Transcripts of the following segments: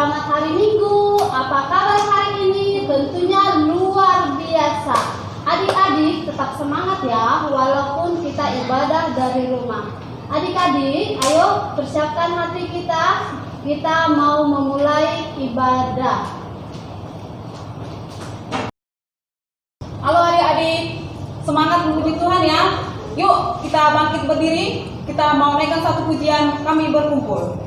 Selamat hari Minggu. Apa kabar hari ini? Tentunya luar biasa. Adik-adik tetap semangat ya, walaupun kita ibadah dari rumah. Adik-adik, ayo persiapkan hati kita. Kita mau memulai ibadah. Halo adik-adik, semangat memuji Tuhan ya. Yuk kita bangkit berdiri, kita mau naikkan satu pujian, kami berkumpul.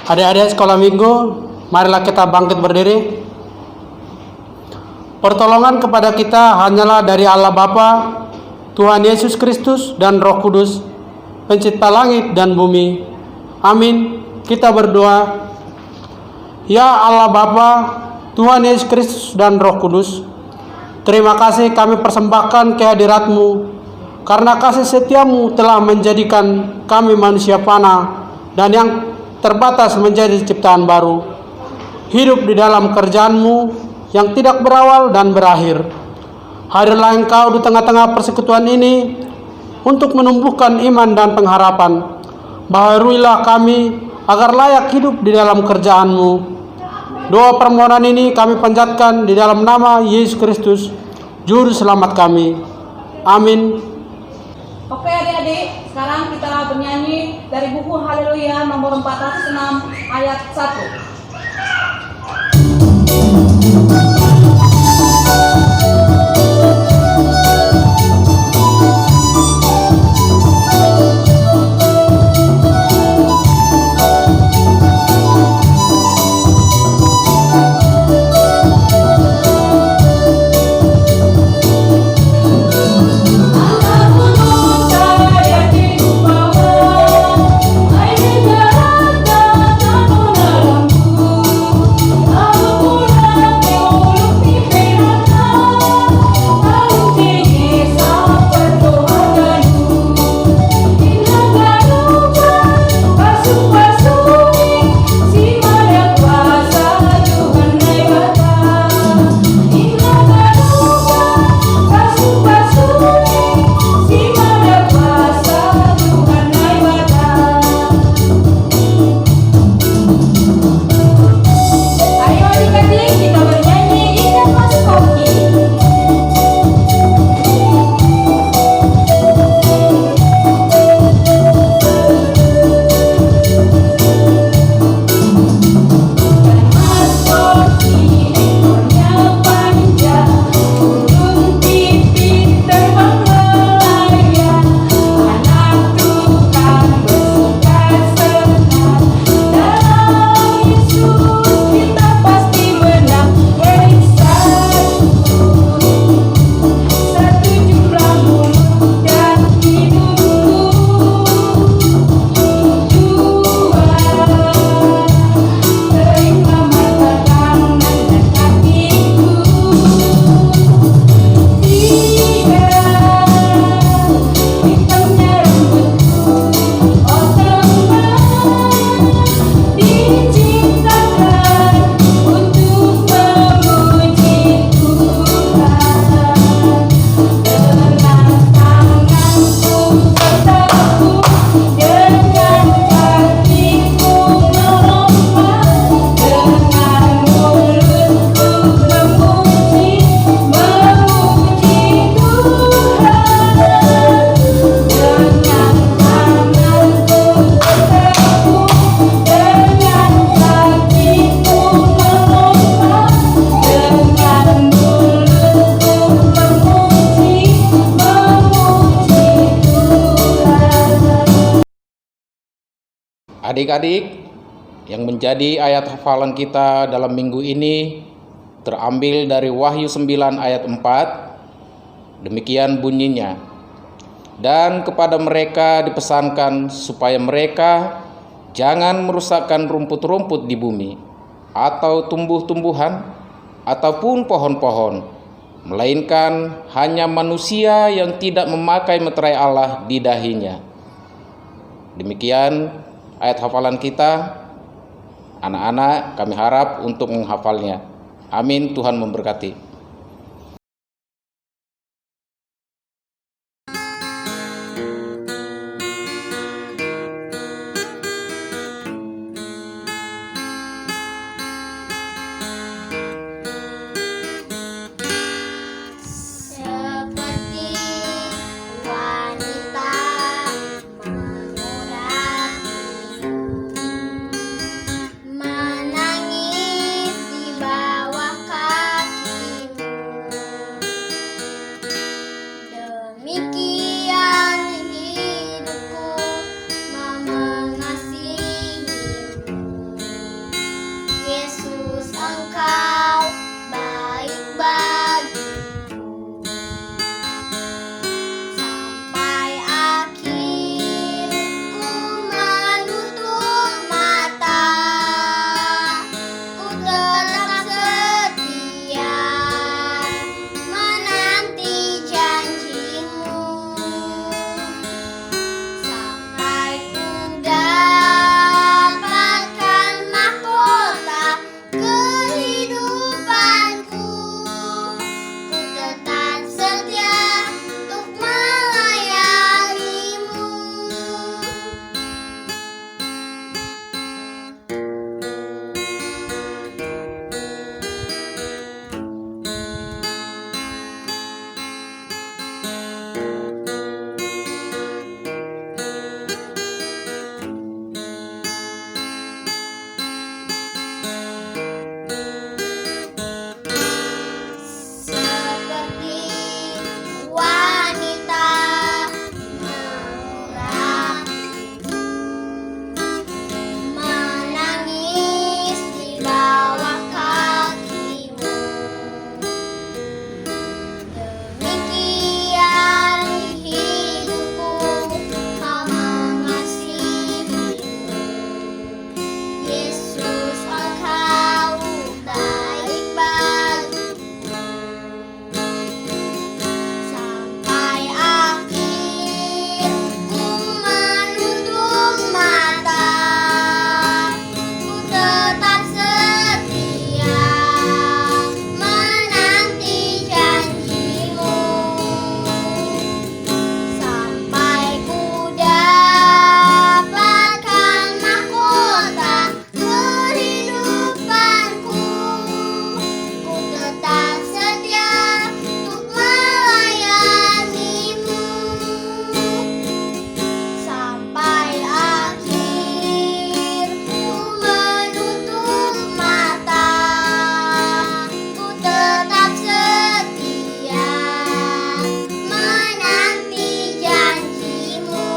Adik-adik sekolah minggu, marilah kita bangkit berdiri. Pertolongan kepada kita hanyalah dari Allah Bapa, Tuhan Yesus Kristus dan Roh Kudus, pencipta langit dan bumi. Amin. Kita berdoa. Ya Allah Bapa, Tuhan Yesus Kristus dan Roh Kudus, terima kasih kami persembahkan kehadirat-Mu, karena kasih setia-Mu telah menjadikan kami manusia fana dan yang terbatas menjadi ciptaan baru, hidup di dalam kerjaan-Mu yang tidak berawal dan berakhir. Hadirlah Engkau di tengah-tengah persekutuan ini untuk menumbuhkan iman dan pengharapan. Baharuilah kami agar layak hidup di dalam kerjaan-Mu. Doa permohonan ini kami panjatkan di dalam nama Yesus Kristus, Juru Selamat kami. Amin. Oke adik-adik, sekarang kita bernyanyi dari buku Haleluya nomor 406 ayat 1. Dalam Adik-adik, yang menjadi ayat hafalan kita dalam minggu ini terambil dari Wahyu 9 ayat 4. Demikian bunyinya. Dan kepada mereka dipesankan supaya mereka jangan merusakkan rumput-rumput di bumi, atau tumbuh-tumbuhan, ataupun pohon-pohon, melainkan hanya manusia yang tidak memakai meterai Allah di dahinya. Demikian ayat hafalan kita. Anak-anak, kami harap untuk menghafalnya. Amin. Tuhan memberkati. Seperti wanita mengurapi, menangis di bawah kakimu. Demikian hidupku mengasihimu. Yesus, Engkau baik bagiku. Sampai akhir ku menutup mata, ku tetap setia menanti janjimu. Sampai ku dapatkan mahkota kehidupanku, ku tetap setia untuk melayanimu. Seperti wanita mengurapi, menangis di bawah kakimu. Demikian hidupku mengasihimu. Yesus, Engkau baik bagiku. Sampai akhir ku menutup mata, ku tetap setia menanti janjimu. Sampai ku dapatkan mahkota kehidupanku, ku tetap setia untuk melayanimu. Sampai akhir ku menutup mata, ku tetap setia menanti janjimu.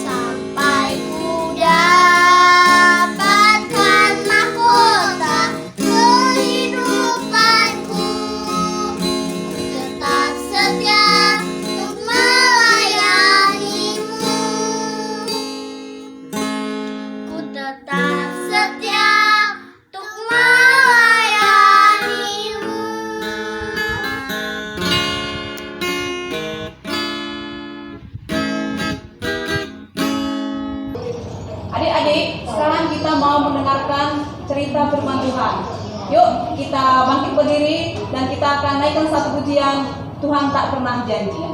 Sampai ku dapatkan mahkota kehidupanku, ku tetap setia untuk melayanimu. Ku tetap setia untuk melayanimu. Adik-adik, sekarang kita mau mendengarkan cerita firman Tuhan. Yuk, kita bangkit berdiri dan kita akan naikkan satu pujian, Tuhan tak pernah janji.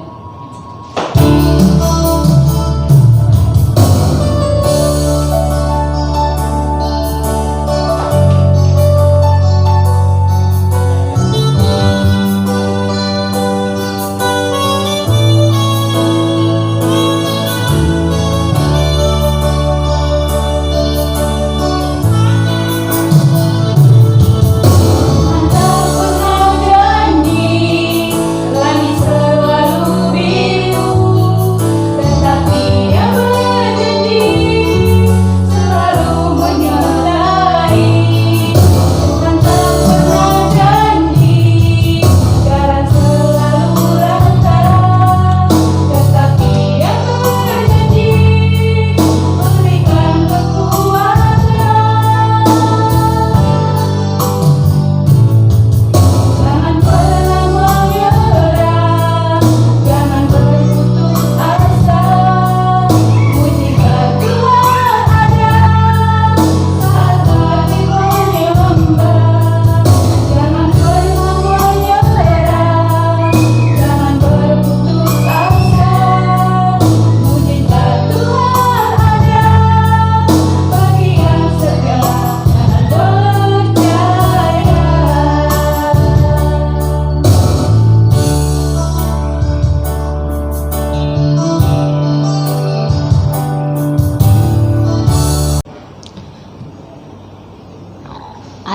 Tuhan tak pernah janji, langit selalu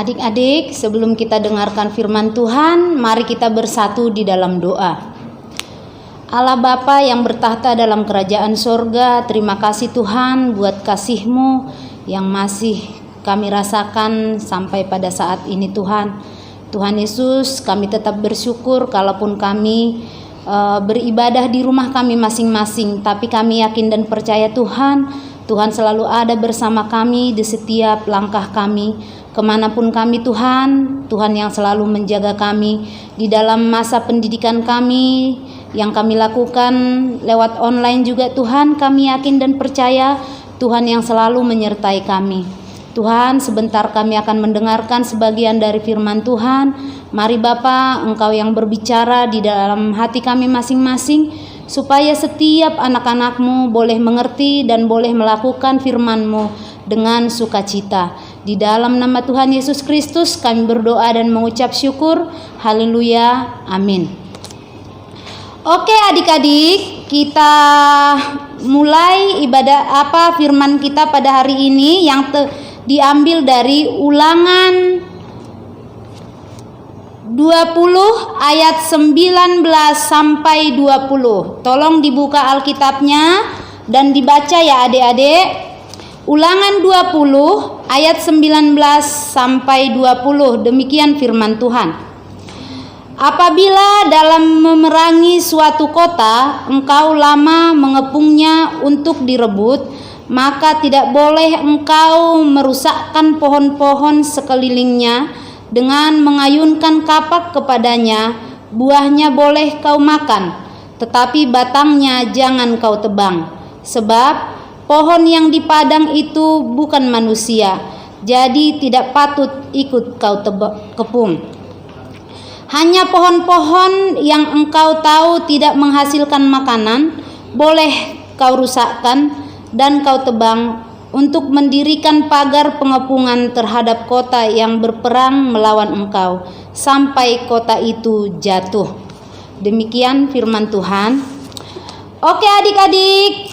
Adik-adik, sebelum kita dengarkan firman Tuhan, mari kita bersatu di dalam doa. Allah Bapa yang bertahta dalam kerajaan sorga, terima kasih Tuhan buat kasih-Mu yang masih kami rasakan sampai pada saat ini Tuhan. Tuhan Yesus, kami tetap bersyukur kalaupun kami beribadah di rumah kami masing-masing, tapi kami yakin dan percaya Tuhan selalu ada bersama kami di setiap langkah kami, kemanapun kami Tuhan yang selalu menjaga kami di dalam masa pendidikan kami yang kami lakukan lewat online juga Tuhan, kami yakin dan percaya Tuhan yang selalu menyertai kami. Tuhan, sebentar kami akan mendengarkan sebagian dari firman Tuhan. Mari Bapa, Engkau yang berbicara di dalam hati kami masing-masing, supaya setiap anak-anak-Mu boleh mengerti dan boleh melakukan firman-Mu dengan sukacita. Di dalam nama Tuhan Yesus Kristus kami berdoa dan mengucap syukur. Haleluya, amin. Oke adik-adik, kita mulai ibadah firman kita pada hari ini yang diambil dari Ulangan 20 ayat 19 sampai 20. Tolong dibuka Alkitabnya dan dibaca ya adik-adik. Ulangan 20 ayat 19 sampai 20. Demikian firman Tuhan. Apabila dalam memerangi suatu kota engkau lama mengepungnya untuk direbut, maka tidak boleh engkau merusakkan pohon-pohon sekelilingnya dengan mengayunkan kapak kepadanya. Buahnya boleh kau makan, tetapi batangnya jangan kau tebang, sebab pohon yang di padang itu bukan manusia, jadi tidak patut ikut kau kepung. Hanya pohon-pohon yang engkau tahu tidak menghasilkan makanan boleh kau rusakkan dan kau tebang untuk mendirikan pagar pengepungan terhadap kota yang berperang melawan engkau sampai kota itu jatuh. Demikian firman Tuhan. Oke adik-adik,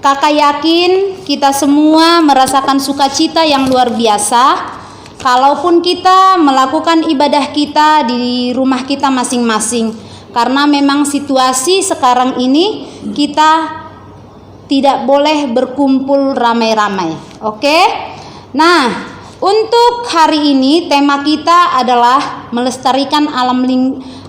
kakak yakin kita semua merasakan sukacita yang luar biasa kalaupun kita melakukan ibadah kita di rumah kita masing-masing, karena memang situasi sekarang ini kita tidak boleh berkumpul ramai-ramai. Oke? Nah, untuk hari ini tema kita adalah melestarikan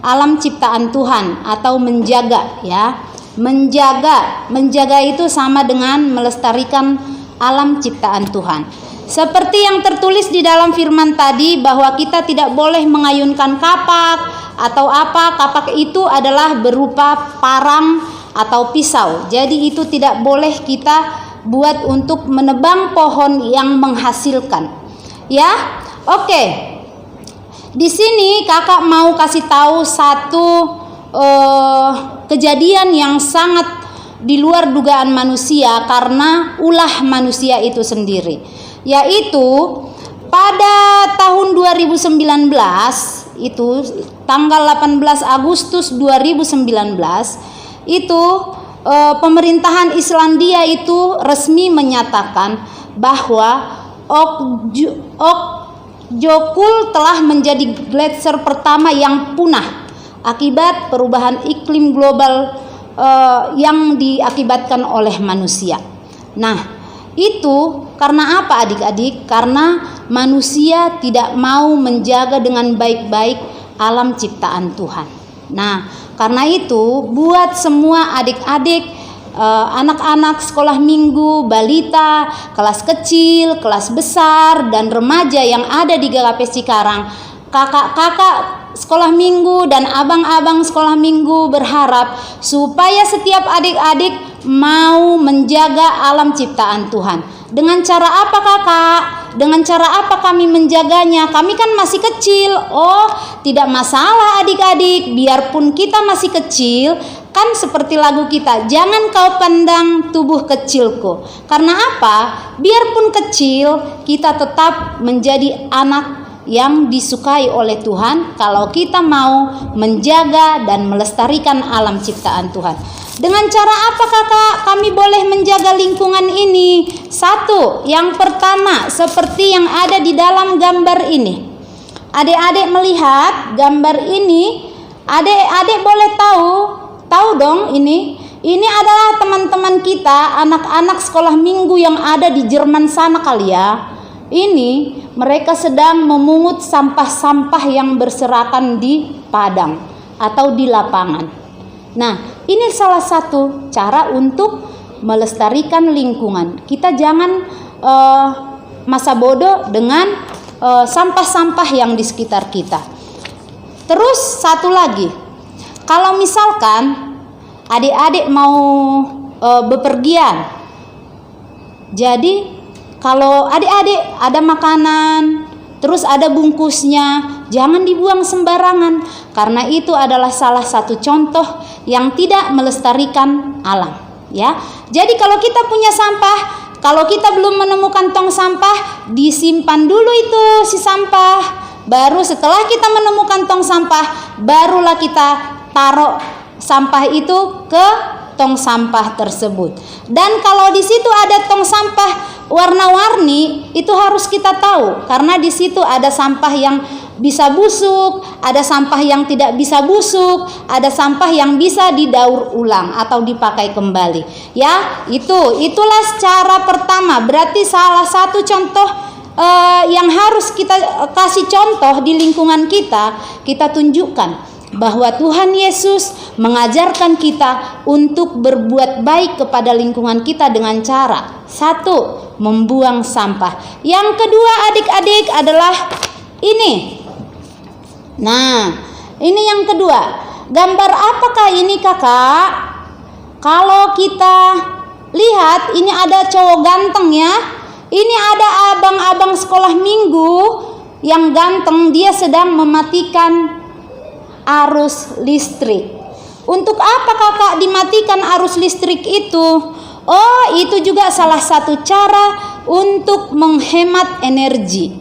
alam ciptaan Tuhan atau menjaga ya. Menjaga itu sama dengan melestarikan alam ciptaan Tuhan. Seperti yang tertulis di dalam firman tadi bahwa kita tidak boleh mengayunkan kapak atau apa. Kapak itu adalah berupa parang atau pisau. Jadi itu tidak boleh kita buat untuk menebang pohon yang menghasilkan. Ya. Oke. Di sini kakak mau kasih tahu satu kejadian yang sangat di luar dugaan manusia karena ulah manusia itu sendiri, yaitu pada tahun 2019 itu tanggal 18 Agustus 2019 itu pemerintahan Islandia itu resmi menyatakan bahwa Okjokul telah menjadi gletser pertama yang punah akibat perubahan iklim global yang diakibatkan oleh manusia. Nah, itu karena apa adik-adik? Karena manusia tidak mau menjaga dengan baik-baik alam ciptaan Tuhan. Nah, karena itu buat semua adik-adik, anak-anak sekolah minggu, balita, kelas kecil, kelas besar, dan remaja yang ada di GKP Cikarang, kakak-kakak sekolah minggu dan abang-abang sekolah minggu berharap supaya setiap adik-adik mau menjaga alam ciptaan Tuhan. Dengan cara apa kakak? Dengan cara apa kami menjaganya? Kami kan masih kecil. Oh, tidak masalah adik-adik, biarpun kita masih kecil, kan seperti lagu kita, jangan kau pandang tubuh kecilku. Karena apa? Biarpun kecil, kita tetap menjadi anak yang disukai oleh Tuhan kalau kita mau menjaga dan melestarikan alam ciptaan Tuhan. Dengan cara apa kakak kami boleh menjaga lingkungan ini? Satu, yang pertama seperti yang ada di dalam gambar ini. Adik-adik melihat gambar ini, adik-adik boleh tahu dong ini adalah teman-teman kita, anak-anak sekolah minggu yang ada di Jerman sana kali ya. Ini mereka sedang memungut sampah-sampah yang berserakan di padang atau di lapangan. Nah, ini salah satu cara untuk melestarikan lingkungan. Kita jangan masa bodoh dengan sampah-sampah yang di sekitar kita. Terus satu lagi, kalau misalkan adik-adik mau bepergian, jadi kalau adik-adik ada makanan, terus ada bungkusnya, jangan dibuang sembarangan, karena itu adalah salah satu contoh yang tidak melestarikan alam, ya. Jadi kalau kita punya sampah, kalau kita belum menemukan tong sampah, disimpan dulu itu si sampah. Baru setelah kita menemukan tong sampah, barulah kita taruh sampah itu ke tong sampah tersebut. Dan kalau di situ ada tong sampah warna-warni, itu harus kita tahu, karena di situ ada sampah yang bisa busuk, ada sampah yang tidak bisa busuk, ada sampah yang bisa didaur ulang atau dipakai kembali. Ya, itulah cara pertama. Berarti salah satu contoh yang harus kita kasih contoh di lingkungan kita tunjukkan bahwa Tuhan Yesus mengajarkan kita untuk berbuat baik kepada lingkungan kita dengan cara satu, membuang sampah. Yang kedua adik-adik adalah ini. Nah, ini yang kedua. Gambar apakah ini kakak? Kalau kita lihat, ini ada cowok ganteng ya. Ini ada abang-abang sekolah minggu yang ganteng, dia sedang mematikan arus listrik. Untuk apa kakak dimatikan arus listrik itu? Oh, itu juga salah satu cara untuk menghemat energi.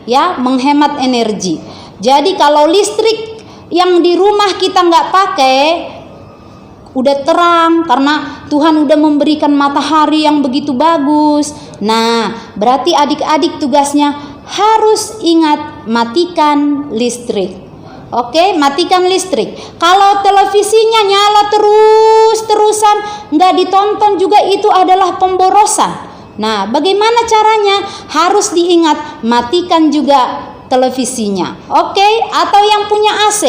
Ya, menghemat energi. Jadi kalau listrik yang di rumah kita nggak pakai, udah terang karena Tuhan udah memberikan matahari yang begitu bagus. Nah, berarti adik-adik tugasnya harus ingat matikan listrik. Oke, matikan listrik. Kalau televisinya nyala terus-terusan nggak ditonton juga, itu adalah pemborosan. Nah, bagaimana caranya? Harus diingat, matikan juga televisinya. Oke, atau yang punya AC,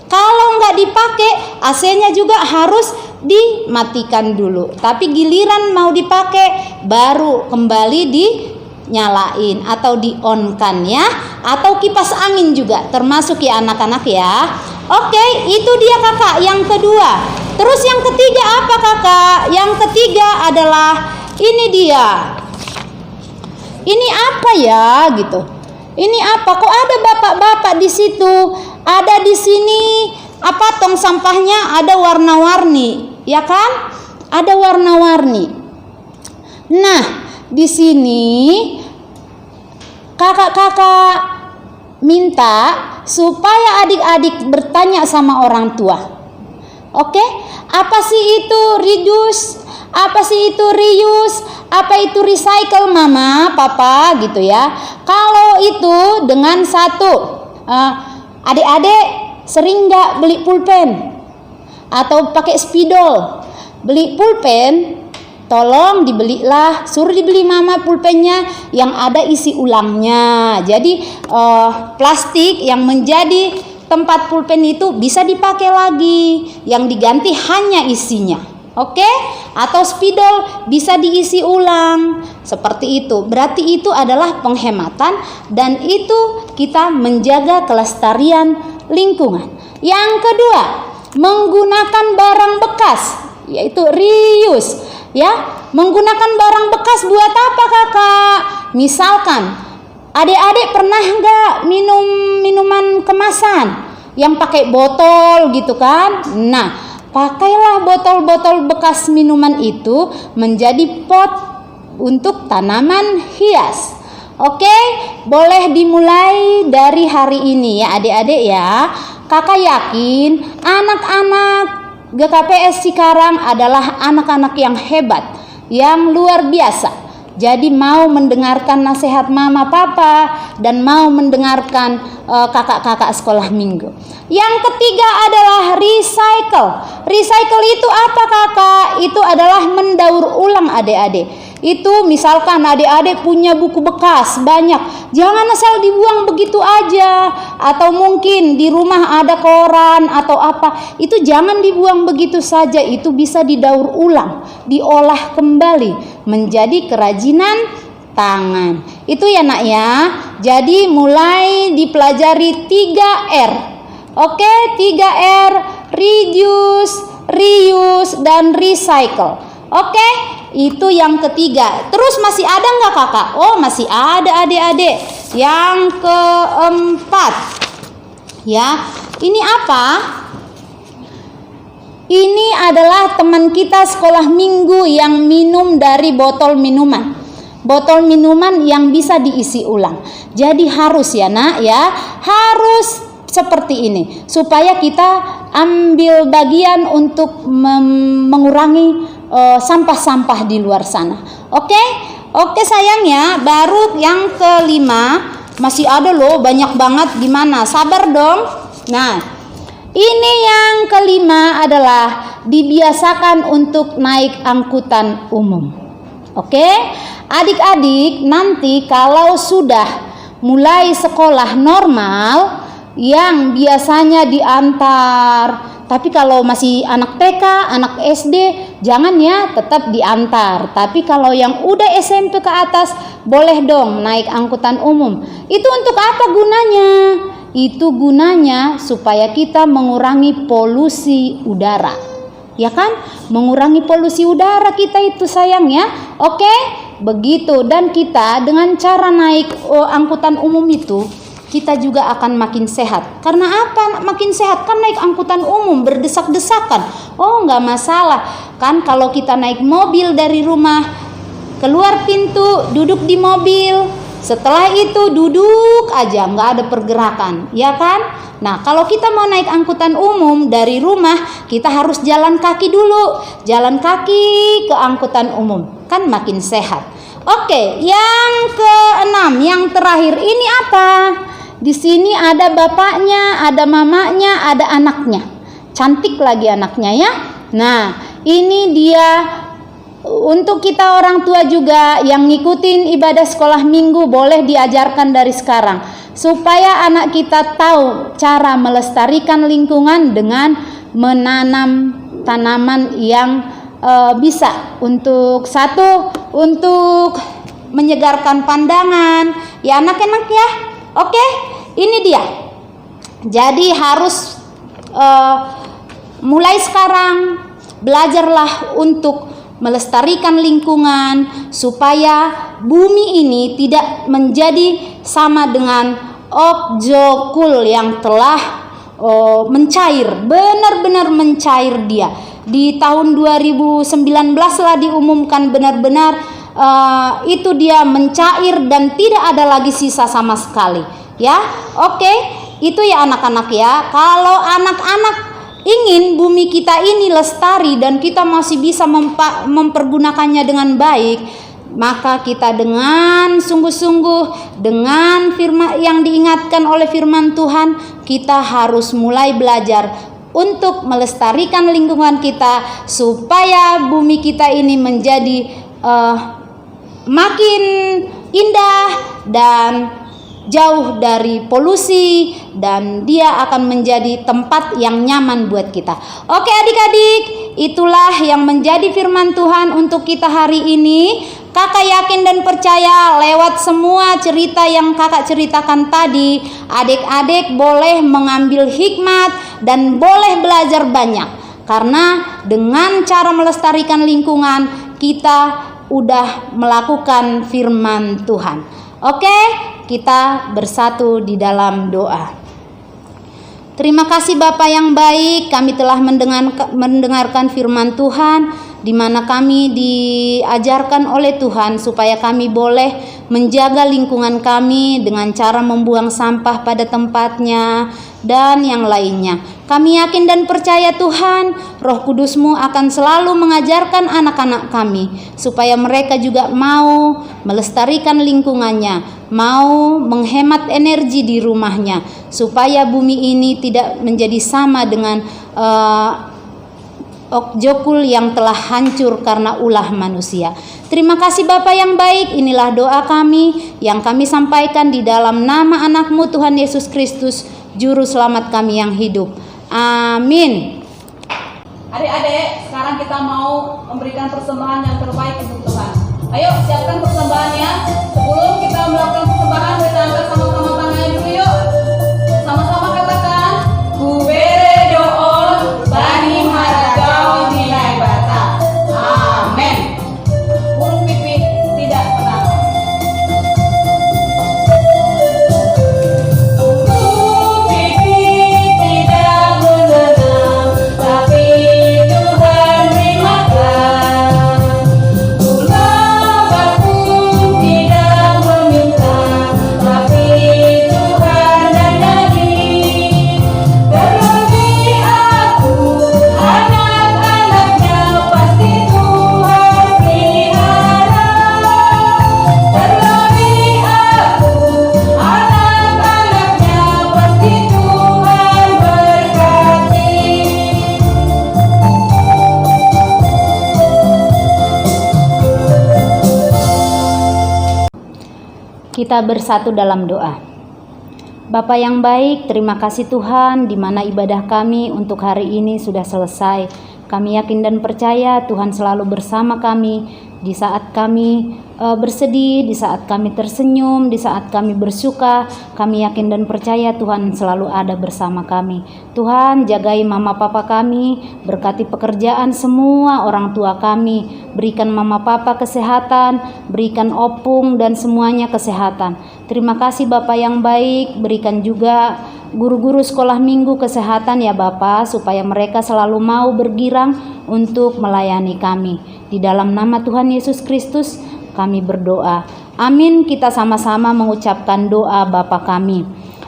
kalau nggak dipakai, AC-nya juga harus dimatikan dulu. Tapi giliran mau dipakai, baru kembali dinyalain atau di-on-kan ya. Atau kipas angin juga termasuk ya anak-anak ya. Oke, itu dia kakak yang kedua. Terus yang ketiga apa kakak? Yang ketiga adalah ini dia. Ini apa ya gitu? Ini apa? Kok ada bapak-bapak di situ? Ada di sini apa, tong sampahnya ada warna-warni, ya kan? Ada warna-warni. Nah, di sini kakak-kakak minta supaya adik-adik bertanya sama orang tua. Oke? Apa sih itu reduce? Apa sih itu reuse? Apa itu recycle mama, papa gitu ya. Kalau itu dengan satu, adik-adik sering nggak beli pulpen atau pakai spidol? Beli pulpen, tolong dibelilah, suruh dibeli mama pulpennya yang ada isi ulangnya. Jadi plastik yang menjadi tempat pulpen itu bisa dipakai lagi, yang diganti hanya isinya. Oke? Atau spidol bisa diisi ulang. Seperti itu. Berarti itu adalah penghematan dan itu kita menjaga kelestarian lingkungan. Yang kedua, menggunakan barang bekas, yaitu reuse. Ya, menggunakan barang bekas buat apa kakak? Misalkan adik-adik pernah nggak minum minuman kemasan yang pakai botol gitu kan? Nah, pakailah botol-botol bekas minuman itu menjadi pot untuk tanaman hias. Oke, boleh dimulai dari hari ini ya adik-adik ya. Kakak yakin anak-anak GKPS Cikarang adalah anak-anak yang hebat, yang luar biasa. Jadi mau mendengarkan nasihat mama papa dan mau mendengarkan kakak-kakak sekolah minggu. Yang ketiga adalah recycle. Recycle itu apa kakak? Itu adalah mendaur ulang adik-adik. Itu misalkan adik-adik punya buku bekas banyak, jangan asal dibuang begitu aja. Atau mungkin di rumah ada koran atau apa, itu jangan dibuang begitu saja. Itu bisa didaur ulang, diolah kembali menjadi kerajinan tangan. Itu ya nak ya. Jadi mulai dipelajari 3R. Oke, 3R, reduce, reuse, dan recycle. Oke, itu yang ketiga. Terus masih ada nggak kakak? Oh, masih ada adik-adik. Yang keempat, ya, ini apa? Ini adalah teman kita sekolah minggu yang minum dari botol minuman. Botol minuman yang bisa diisi ulang. Jadi harus ya nak ya, harus seperti ini supaya kita ambil bagian untuk mengurangi sampah-sampah di luar sana. Oke sayang ya. Baru yang kelima, masih ada loh banyak banget. Gimana? Sabar dong. Nah, ini yang kelima adalah dibiasakan untuk naik angkutan umum. Oke, adik-adik nanti kalau sudah mulai sekolah normal yang biasanya diantar, tapi kalau masih anak TK, anak SD, jangan ya, tetap diantar. Tapi kalau yang udah SMP ke atas, boleh dong naik angkutan umum. Itu untuk apa gunanya? Itu gunanya supaya kita mengurangi polusi udara. Ya kan? Mengurangi polusi udara kita itu sayang ya. Oke? Begitu. Dan kita dengan cara naik angkutan umum itu, kita juga akan makin sehat. Karena apa makin sehat? Kan naik angkutan umum berdesak-desakan. Oh, nggak masalah. Kan kalau kita naik mobil dari rumah, keluar pintu, duduk di mobil. Setelah itu duduk aja, nggak ada pergerakan, ya kan? Nah, kalau kita mau naik angkutan umum dari rumah, kita harus jalan kaki dulu. Jalan kaki ke angkutan umum, kan makin sehat. Oke, yang keenam, yang terakhir ini apa? Di sini ada bapaknya, ada mamanya, ada anaknya. Cantik lagi anaknya ya. Nah, ini dia untuk kita orang tua juga yang ngikutin ibadah sekolah minggu, boleh diajarkan dari sekarang supaya anak kita tahu cara melestarikan lingkungan dengan menanam tanaman yang bisa untuk untuk menyegarkan pandangan ya anak-anak ya. Oke, ini dia. Jadi harus mulai sekarang belajarlah untuk melestarikan lingkungan supaya bumi ini tidak menjadi sama dengan objekul yang telah mencair, benar-benar mencair dia. Di tahun 2019 lah diumumkan benar-benar itu dia mencair dan tidak ada lagi sisa sama sekali. Ya, oke, itu ya anak-anak ya. Kalau anak-anak ingin bumi kita ini lestari dan kita masih bisa mempergunakannya dengan baik, maka kita dengan sungguh-sungguh dengan firman yang diingatkan oleh firman Tuhan, kita harus mulai belajar untuk melestarikan lingkungan kita supaya bumi kita ini menjadi makin indah dan jauh dari polusi, dan dia akan menjadi tempat yang nyaman buat kita. Oke adik-adik, itulah yang menjadi firman Tuhan untuk kita hari ini. Kakak yakin dan percaya lewat semua cerita yang kakak ceritakan tadi, adik-adik boleh mengambil hikmat dan boleh belajar banyak. Karena dengan cara melestarikan lingkungan, kita udah melakukan firman Tuhan. Oke, kita bersatu di dalam doa. Terima kasih Bapa yang baik, kami telah mendengarkan firman Tuhan, di mana kami diajarkan oleh Tuhan supaya kami boleh menjaga lingkungan kami dengan cara membuang sampah pada tempatnya, dan yang lainnya. Kami yakin dan percaya Tuhan, Roh Kudus-Mu akan selalu mengajarkan anak-anak kami, supaya mereka juga mau melestarikan lingkungannya, mau menghemat energi di rumahnya, supaya bumi ini tidak menjadi sama dengan Jokul yang telah hancur karena ulah manusia. Terima kasih Bapa yang baik, inilah doa kami yang kami sampaikan di dalam nama anak-Mu Tuhan Yesus Kristus, Juru Selamat kami yang hidup. Amin. Adik-adik, sekarang kita mau memberikan persembahan yang terbaik untuk Tuhan. Ayo siapkan persembahannya. Sebelum kita melakukan persembahan, kita angkat sama-sama tangannya dulu yuk. Sama-sama katakan, Ku bere doon bani haragau nilai bata. Amin. Burung pipit tidak pernah. Burung pipit tidak menenang, tapi Tuhan beri makan. Ular bakung tidak meminta, tapi Tuhan dandani. Terlebih aku, anak-anaknya pasti Tuhan pelihara. Terlebih aku, anak-anaknya pasti Tuhan berkati. Kita bersatu dalam doa. Bapa yang baik, terima kasih Tuhan, di mana ibadah kami untuk hari ini sudah selesai. Kami yakin dan percaya Tuhan selalu bersama kami di saat kami bersedih, di saat kami tersenyum, di saat kami bersuka. Kami yakin dan percaya Tuhan selalu ada bersama kami. Tuhan, jagai mama papa kami, berkati pekerjaan semua orang tua kami, berikan mama papa kesehatan, berikan opung dan semuanya kesehatan. Terima kasih Bapak yang baik, berikan juga guru-guru sekolah minggu kesehatan ya Bapak, supaya mereka selalu mau bergirang untuk melayani kami. Di dalam nama Tuhan Yesus Kristus kami berdoa. Amin. Kita sama-sama mengucapkan doa Bapa kami.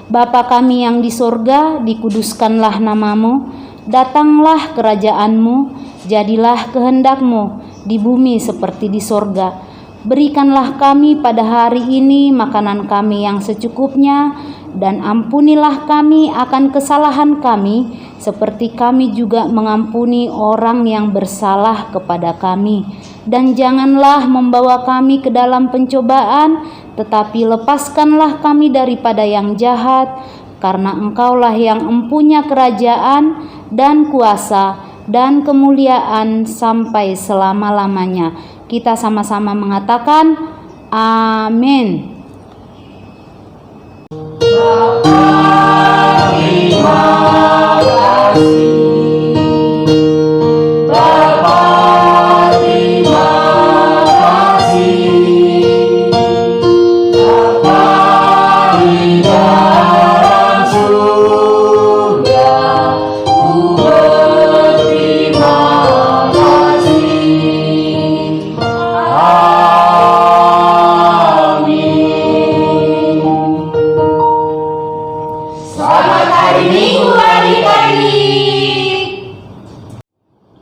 Bapa kami yang di sorga, dikuduskanlah namamu, datanglah kerajaanmu, jadilah kehendak-Mu di bumi seperti di sorga. Berikanlah kami pada hari ini makanan kami yang secukupnya, dan ampunilah kami akan kesalahan kami, seperti kami juga mengampuni orang yang bersalah kepada kami. Dan janganlah membawa kami ke dalam pencobaan, tetapi lepaskanlah kami daripada yang jahat, karena Engkaulah yang empunya kerajaan dan kuasa dan kemuliaan sampai selama-lamanya. Kita sama-sama mengatakan amin.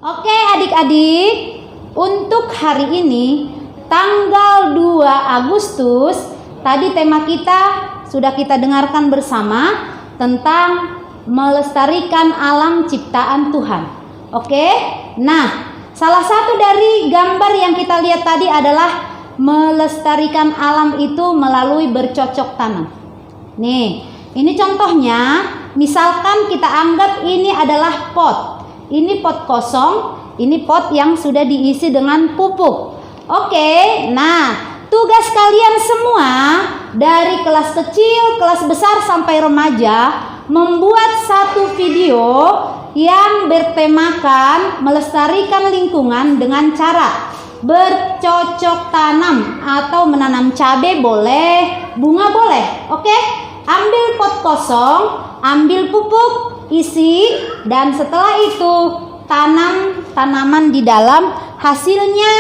Oke adik-adik, untuk hari ini tanggal 2 Agustus, tadi tema kita sudah kita dengarkan bersama tentang melestarikan alam ciptaan Tuhan. Oke, nah salah satu dari gambar yang kita lihat tadi adalah melestarikan alam itu melalui bercocok tanam. Nih, ini contohnya, misalkan kita anggap ini adalah pot. Ini pot kosong, ini pot yang sudah diisi dengan pupuk. Oke, nah tugas kalian semua dari kelas kecil, kelas besar sampai remaja membuat satu video yang bertemakan melestarikan lingkungan dengan cara bercocok tanam atau menanam cabai boleh, bunga boleh. Oke, ambil pot kosong, ambil pupuk, isi, dan setelah itu tanam tanaman di dalam. Hasilnya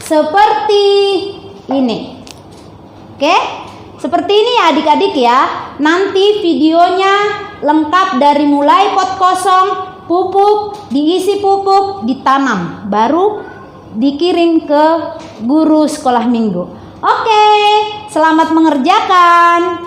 seperti ini. Oke, seperti ini ya adik-adik ya. Nanti videonya lengkap dari mulai pot kosong, pupuk, diisi pupuk, ditanam, baru dikirim ke guru sekolah minggu. Oke, selamat mengerjakan.